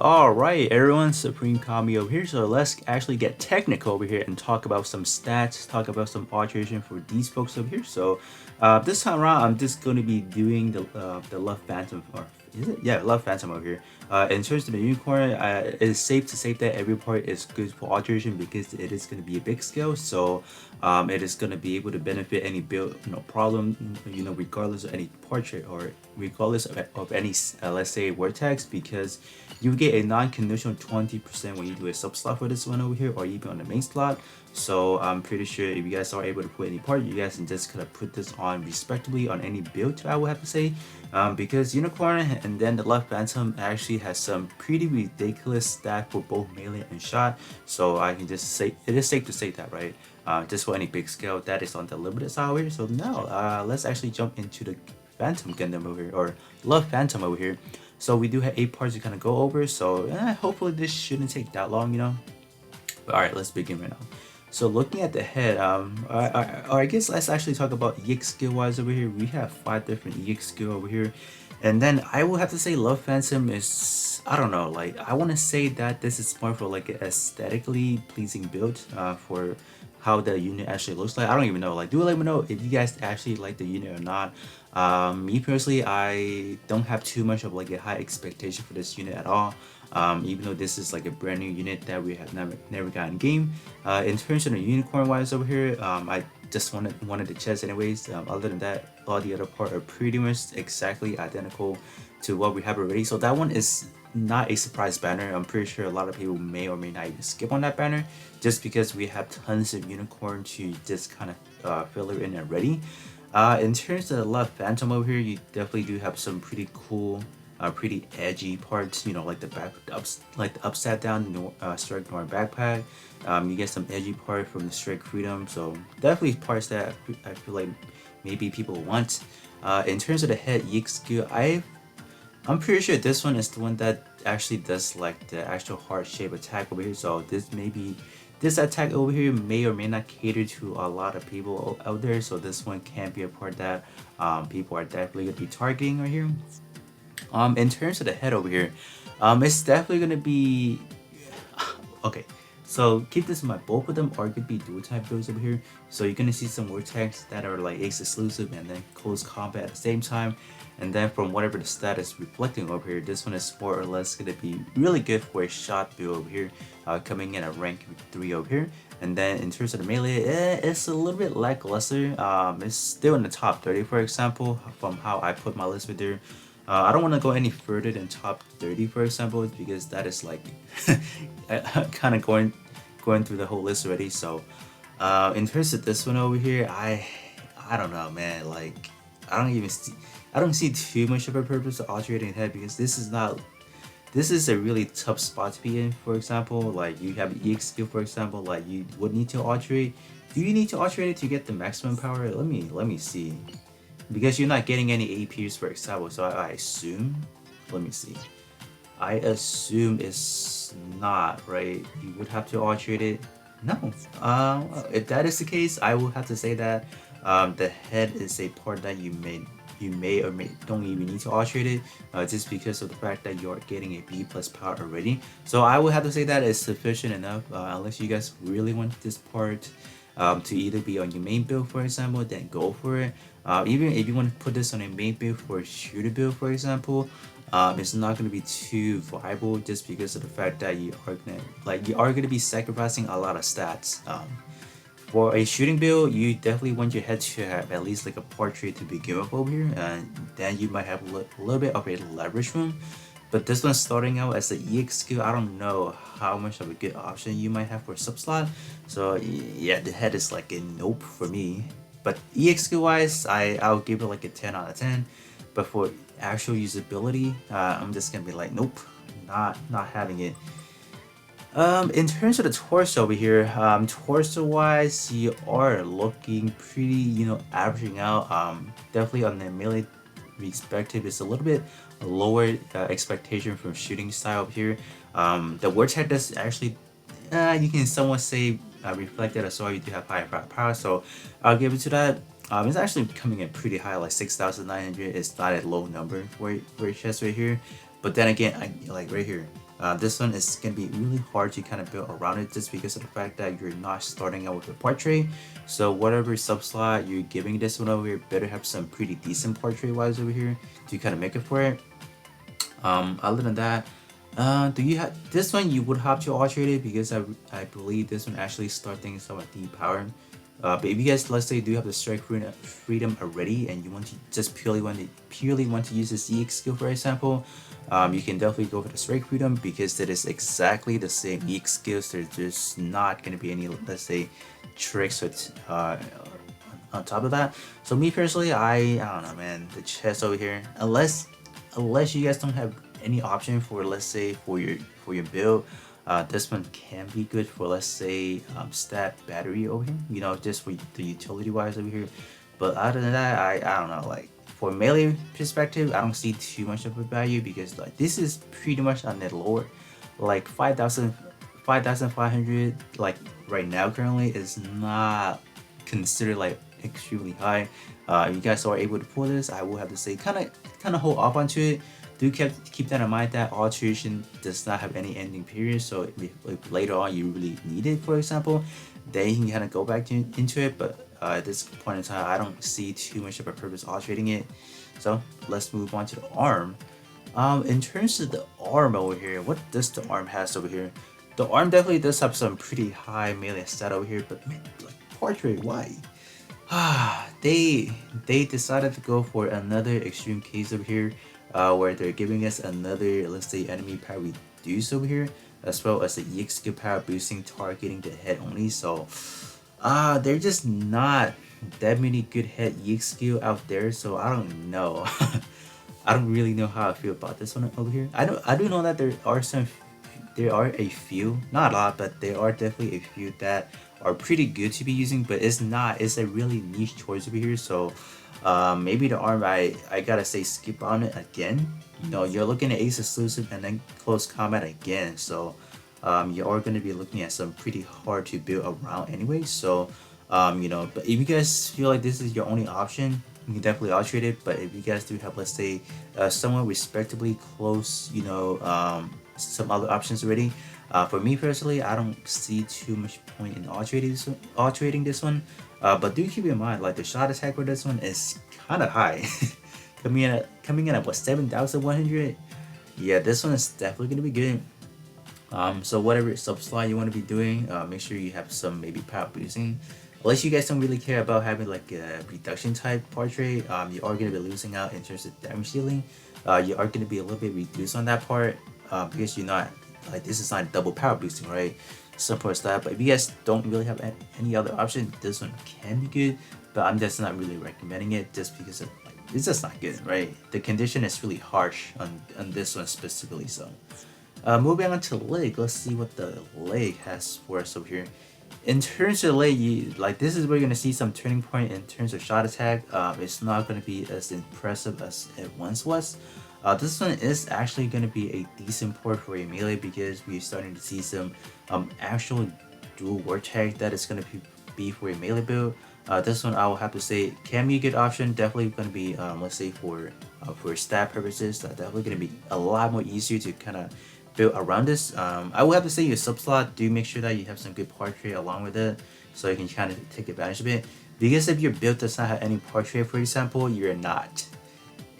Alright everyone, Supreme Kami over here, so let's actually get technical over here and talk about some stats, talk about some alteration for these folks over here. So this time around I'm just going to be doing the Love Phantom, or is it? Yeah, Love Phantom over here. In terms of the unicorn, it is safe to say that every part is good for alteration because it is going to be a big scale, so it is going to be able to benefit any build, problem, regardless of any portrait or regardless of any let's say vortex, because you get a non-conditional 20% when you do a sub slot for this one over here, or even on the main slot. So I'm pretty sure if you guys are able to put any part, you guys can just kind of put this on respectively on any build, I would have to say, because unicorn and then the Love Phantom actually has some pretty ridiculous stat for both melee and shot. So I can just say it is safe to say that, right? Just for any big scale that is on the limited side over here. So now let's actually jump into the Phantom Gundam over here, or Love Phantom over here. So we do have 8 parts to kind of go over, so hopefully this shouldn't take that long. But alright, let's begin right now. So looking at the head, I guess let's actually talk about EX skill wise over here. We have 5 different EX skill over here. And then I will have to say Love Phantom is, I don't know, like I want to say that this is more for like an aesthetically pleasing build for how the unit actually looks like. I don't even know, like do let me know if you guys actually like the unit or not. Me personally, I don't have too much of like a high expectation for this unit at all. Even though this is like a brand new unit that we have never gotten game. In terms of the unicorn wise over here, I just wanted the chest anyways. Other than that, all the other parts are pretty much exactly identical to what we have already. So that one is not a surprise banner. I'm pretty sure a lot of people may or may not even skip on that banner just because we have tons of unicorn to just kind of fill it in already. In terms of the Love Phantom over here, you definitely do have some pretty cool, pretty edgy parts. Like the upside down Strike Noir backpack. You get some edgy part from the Strike Freedom. So definitely parts that I feel like maybe people want. In terms of the head EX skill, I'm pretty sure this one is the one that actually does like the actual heart shape attack over here. So this attack over here may or may not cater to a lot of people out there. So this one can be a part that people are definitely gonna be targeting right here. In terms of the head over here, it's definitely gonna be okay. So keep this in mind, both of them are going to be dual type builds over here. So you're going to see some vortex that are like ace exclusive and then close combat at the same time. And then from whatever the stat is reflecting over here, this one is more or less going to be really good for a shot build over here, coming in at rank 3 over here. And then in terms of the melee, it's a little bit lackluster. It's still in the top 30, for example, from how I put my list with there. I don't want to go any further than top 30, for example, because that is like kind of going through the whole list already. So in terms of this one over here, I don't know, man. Like I don't see too much of a purpose of alterating head, because this is a really tough spot to be in. For example, like you have EX skill, for example, like you would need to alterate. Do you need to alterate it to get the maximum power? Let me see. Because you're not getting any APs, for example, so I assume, let me see, I assume it's not, right? You would have to alterate it. No. If that is the case, I will have to say that the head is a part that you may or may don't even need to alterate it, just because of the fact that you're getting a B plus power already. So I would have to say that is sufficient enough, unless you guys really want this part to either be on your main build, for example, then go for it. Even if you want to put this on a main build for a shooter build, for example, it's not going to be too viable, just because of the fact that you are gonna be sacrificing a lot of stats. For a shooting build, you definitely want your head to have at least like a portrait to begin with over here, and then you might have a little bit of a leverage room. But this one starting out as an EX skill, I don't know how much of a good option you might have for sub slot. So yeah, the head is like a nope for me. But EX skill wise, I'll give it like a 10 out of 10. But for actual usability, I'm just gonna be like, nope, not having it. In terms of the torso over here, torso wise, you are looking pretty, averaging out. Definitely on the melee perspective, it's a little bit lower expectation from shooting style over here. The word tag does actually, you can somewhat say reflected as well. You do have higher power, so I'll give it to that. It's actually coming in pretty high, like 6,900. It's not a low number for a chest right here. But then again, like right here, This one is going to be really hard to kind of build around it just because of the fact that you're not starting out with a portrait. So whatever subslot you're giving this one over here better have some pretty decent portrait wise over here to kind of make it for it. Other than that, do you have this one? You would have to alterate it because I believe this one actually start things somewhat depowered. But if you guys, let's say, do have the strike freedom already, and you want to just purely want to use this EX skill, for example, you can definitely go for the strike freedom because it is exactly the same EX skills. There's just not gonna be any, let's say, tricks or on top of that. So me personally, I don't know, man. The chest over here, unless you guys don't have any option for, let's say, for your build, this one can be good for, let's say, stat battery over here, you know, just for the utility wise over here. But other than that, I don't know, like for melee perspective, I don't see too much of a value because like this is pretty much on net lower, like 5,500 like right now currently is not considered like extremely high. If you guys are able to pull this, I will have to say kind of hold off onto it. Do keep that in mind that alteration does not have any ending period, so if later on you really need it, for example, then you can kind of go back into it. But at this point in time, I don't see too much of a purpose alterating it. So let's move on to the arm. In terms of the arm over here, what does the arm has over here? The arm definitely does have some pretty high melee stat over here, but man, like portrait, why? They decided to go for another extreme case over here, where they're giving us another, let's say, enemy power reduce over here, as well as the EX skill power boosting targeting the head only. So they're just not that many good head EX skill out there, so I don't know. I don't really know how I feel about this one over here. I do know that there are a few, not a lot, but there are definitely a few that are pretty good to be using, but it's a really niche choice over here. So maybe the arm, I gotta say skip on it again. You know, you're looking at ace exclusive and then close combat again, so you are going to be looking at some pretty hard to build around anyway. So you know, but if you guys feel like this is your only option, you can definitely alterate it. But if you guys do have, let's say, somewhat respectably close, you know, some other options already, for me personally, I don't see too much point in alterating this one. But do keep in mind, like the shot attack for this one is kind of high, coming in at what, 7,100. Yeah, this one is definitely gonna be good. So whatever subslot you want to be doing, make sure you have some maybe power boosting. Unless you guys don't really care about having like a reduction type portrait, you are going to be losing out in terms of damage dealing. You are going to be a little bit reduced on that part, because you're not, like, this is not double power boosting, right? Simple as that. But if you guys don't really have any other option, this one can be good, but I'm just not really recommending it just because of, like, it's just not good, right? The condition is really harsh on this one specifically. So moving on to leg, let's see what the leg has for us over here. In terms of leg, like this is where you're gonna see some turning point in terms of shot attack. It's not gonna be as impressive as it once was. This one is actually gonna be a decent port for a melee because we're starting to see some actual dual war tag that is gonna be for a melee build. This one I will have to say can be a good option. Definitely gonna be let's say for stat purposes, definitely gonna be a lot more easier to kind of build around this. I will have to say your subslot, do make sure that you have some good portrait along with it, so you can kind of take advantage of it. Because if your build does not have any portrait, for example, you're not.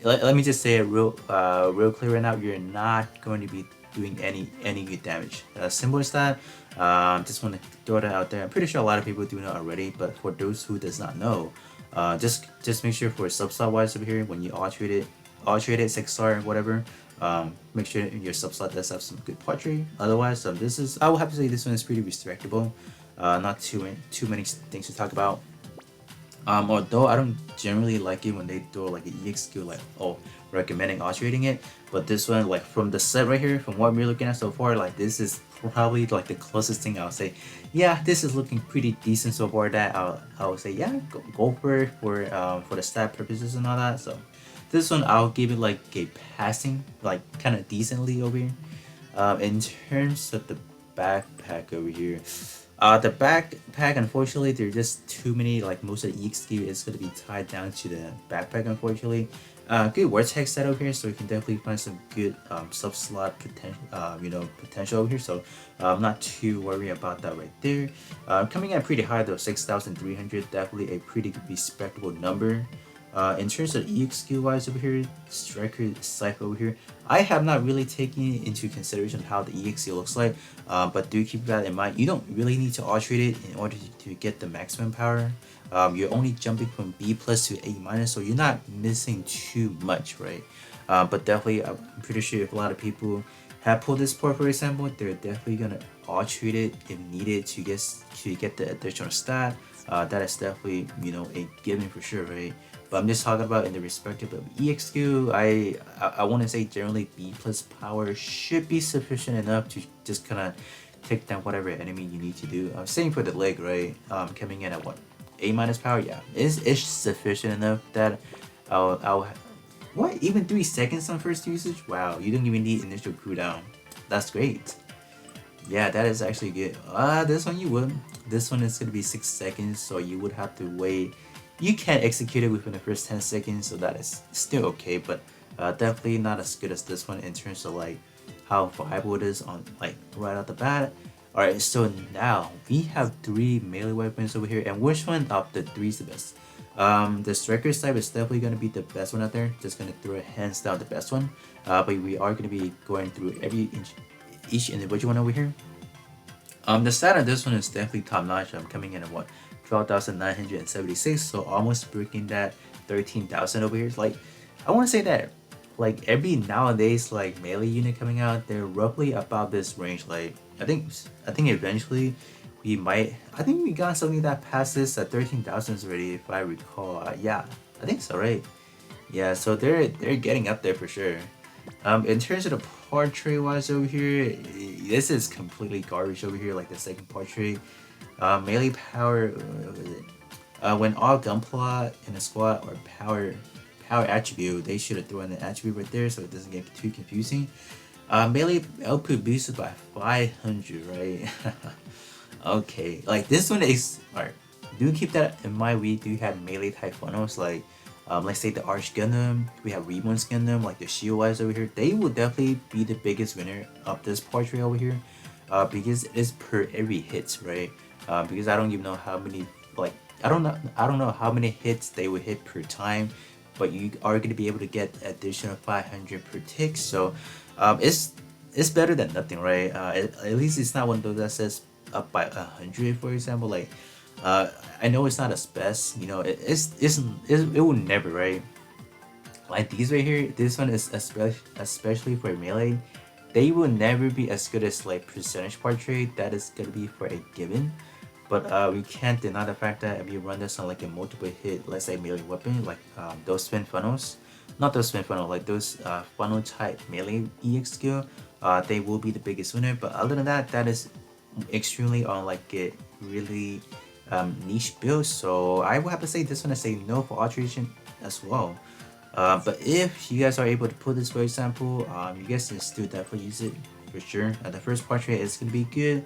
Let me just say it real clear right now. You're not going to be doing any good damage. Simple as that. Just want to throw that out there. I'm pretty sure a lot of people do know already, but for those who does not know, just make sure for subslot wise over here when you alterate it 6-star whatever. Make sure your subslot does have some good portrait. Otherwise, this is, I will have to say this one is pretty restrictable. Not too many things to talk about. Although I don't generally like it when they throw like an EX skill, like, oh, recommending alterating it. But this one, like from the set right here, from what we're looking at so far, like this is probably like the closest thing I'll say. Yeah, this is looking pretty decent so far. That I would say, yeah, go for it for the stat purposes and all that. So this one I'll give it like a passing, like kind of decently over here. In terms of the backpack over here, the backpack, unfortunately, there's just too many, like most of the EX gear is going to be tied down to the backpack, unfortunately. good vortex set over here, so you can definitely find some good sub slot potential, potential over here. So I'm not too worried about that right there. Coming in pretty high though, 6,300, definitely a pretty respectable number. In terms of EX skill wise over here, Striker Cypher over here, I have not really taken into consideration how the EX skill looks like, but do keep that in mind. You don't really need to alterate it in order to get the maximum power. You're only jumping from B plus to A minus, so you're not missing too much, right? But definitely, I'm pretty sure if a lot of people have pulled this port, for example, they're definitely gonna alterate it if needed to get the additional stat. That is definitely a given for sure, right? But I'm just talking about in the perspective of EXQ. I want to say generally B plus power should be sufficient enough to just kind of take down whatever enemy you need to do. Same for the leg, right? Coming in at what, A minus power? Yeah, it's sufficient enough that I'll what, even 3 seconds on first usage? Wow, you don't even need initial cooldown. That's great. Yeah, that is actually good. This one you would. This one is gonna be 6 seconds, so you would have to wait. You can execute it within the first 10 seconds, so that is still okay, but definitely not as good as this one in terms of like how viable it is on like right out the bat. Alright, so now we have 3 melee weapons over here, and which one of the 3 is the best? The striker type is definitely gonna be the best one out there. Just gonna throw it hands down the best one. But we are gonna be going through each individual one over here. The stat on this one is definitely top notch. I'm coming in at what, 12,976, so almost breaking that 13,000 over here. It's like, I want to say that like every nowadays like melee unit coming out, they're roughly about this range. Like I think eventually we might, I think we got something that passes 13,000 already if I recall. Yeah, I think so, right? Yeah, so they're getting up there for sure. In terms of the portrait wise over here, this is completely garbage over here. Like the second portrait, melee power. What is it? When all gunpla in a squad or power attribute, they should have thrown an attribute right there so it doesn't get too confusing. Melee output boosted by 500, right? Okay, like this one is alright. Do keep that in mind. We do have melee type funnels, like let's say the Arch Gundam, we have Reborn's Gundam, like the shield wise over here. They will definitely be the biggest winner of this portrait over here, because it's per every hits, right? Because I don't even know how many, like I don't know how many hits they would hit per time, but you are going to be able to get additional 500 per tick. So it's better than nothing, right? At least it's not one of those that says up by 100, for example. Like I know it's not as best, it will never, right? Like these right here, this one is especially for melee, they will never be as good as like percentage portrait. That is gonna be for a given. But we can't deny the fact that if you run this on like a multiple hit, let's say melee weapon, like those spin funnels, not those spin funnel, like those funnel type melee EX skill, they will be the biggest winner. But other than that, that is extremely on like a really niche build. So I will have to say this one, I say no for alteration as well. But if you guys are able to put this, for example, you guys can still definitely use it for sure. The first portrait is gonna be good.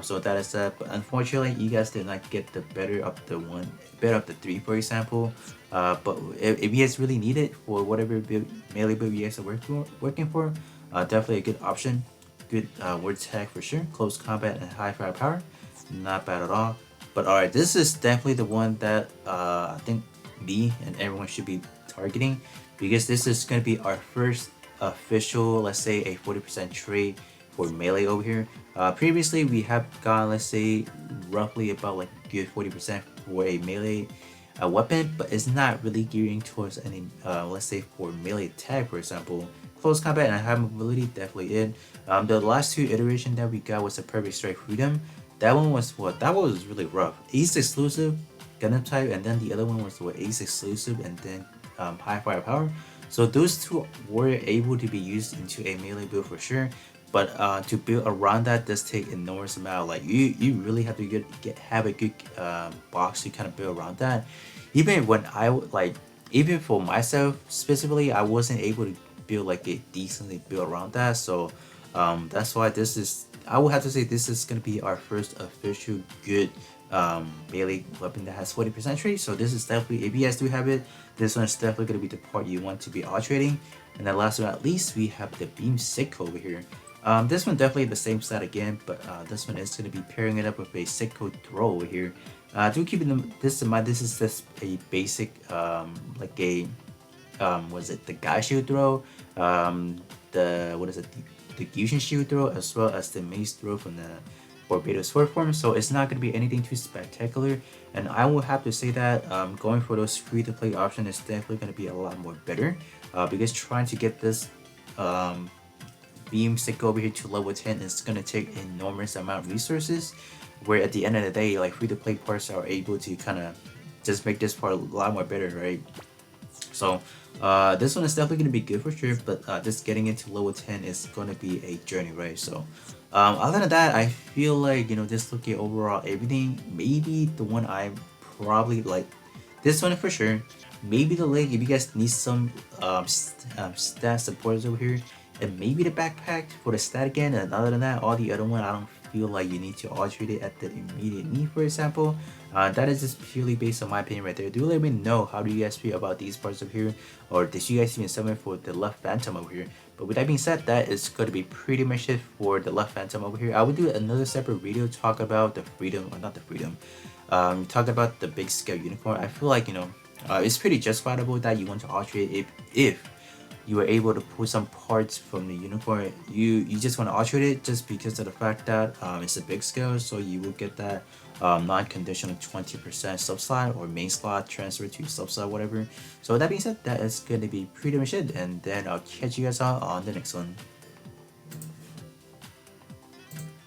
So that is that. But unfortunately, you guys did not get the better of the 3, for example. But if you guys really need it for whatever melee build you guys are working for, definitely a good option. Good word tag for sure. Close combat and high firepower, not bad at all. But alright, this is definitely the one that I think me and everyone should be targeting, because this is going to be our first official, let's say, a 40% trade for melee over here. Previously we have gotten, let's say, roughly about like a good 40% for a melee weapon, but it's not really gearing towards any let's say for melee attack, for example. Close combat and high mobility, definitely it. The last 2 iteration that we got was a perfect strike freedom. That one was what? That one was really rough. Ace exclusive, Gundam type, and then the other one was what, Ace exclusive and then high firepower. So those 2 were able to be used into a melee build for sure. But to build around that does take enormous amount. Like you really have to have a good box to kind of build around that. Even when even for myself specifically, I wasn't able to build like a decently build around that. So that's why this is, I would have to say this is gonna be our first official good melee weapon that has 40% trade. So this is definitely, if you guys do have it, this one is definitely going to be the part you want to be alterating. And then last but not least, we have the beam Sitco over here. This one definitely the same stat again, but this one is going to be pairing it up with a Sitco throw over here. Do keep this in mind. This is just a basic, like a, was it the guy shield throw, the what is it, the fusion shield throw, as well as the mace throw from the Barbados sword form. So it's not going to be anything too spectacular, and I will have to say that going for those free-to-play option is definitely going to be a lot more better, because trying to get this beam stick over here to level 10 is going to take enormous amount of resources, where at the end of the day, like free-to-play parts are able to kind of just make this part a lot more better, right? So this one is definitely going to be good for sure, but just getting into level 10 is going to be a journey, right? So other than that, I feel like, you know, just looking overall everything, maybe the one I probably like, this one for sure. Maybe the leg, if you guys need some stat supporters over here, and maybe the backpack for the stat again. And other than that, all the other one, I don't feel like you need to alterate it at the immediate need, for example. That is just purely based on my opinion right there. Do let me know how do you guys feel about these parts over here, or did you guys even summon for the left phantom over here. But with that being said, that is going to be pretty much it for the left phantom over here. I will do another separate video talk about the freedom, or not the freedom, talk about the big scale unicorn. I feel like, you know, it's pretty justifiable that you want to alterate if you were able to pull some parts from the unicorn. You just want to alterate it just because of the fact that it's a big scale, so you will get that non-conditional 20% sub slot or main slot transfer to sub slot, whatever. So with that being said, that is going to be pretty much it, and then I'll catch you guys out on the next one.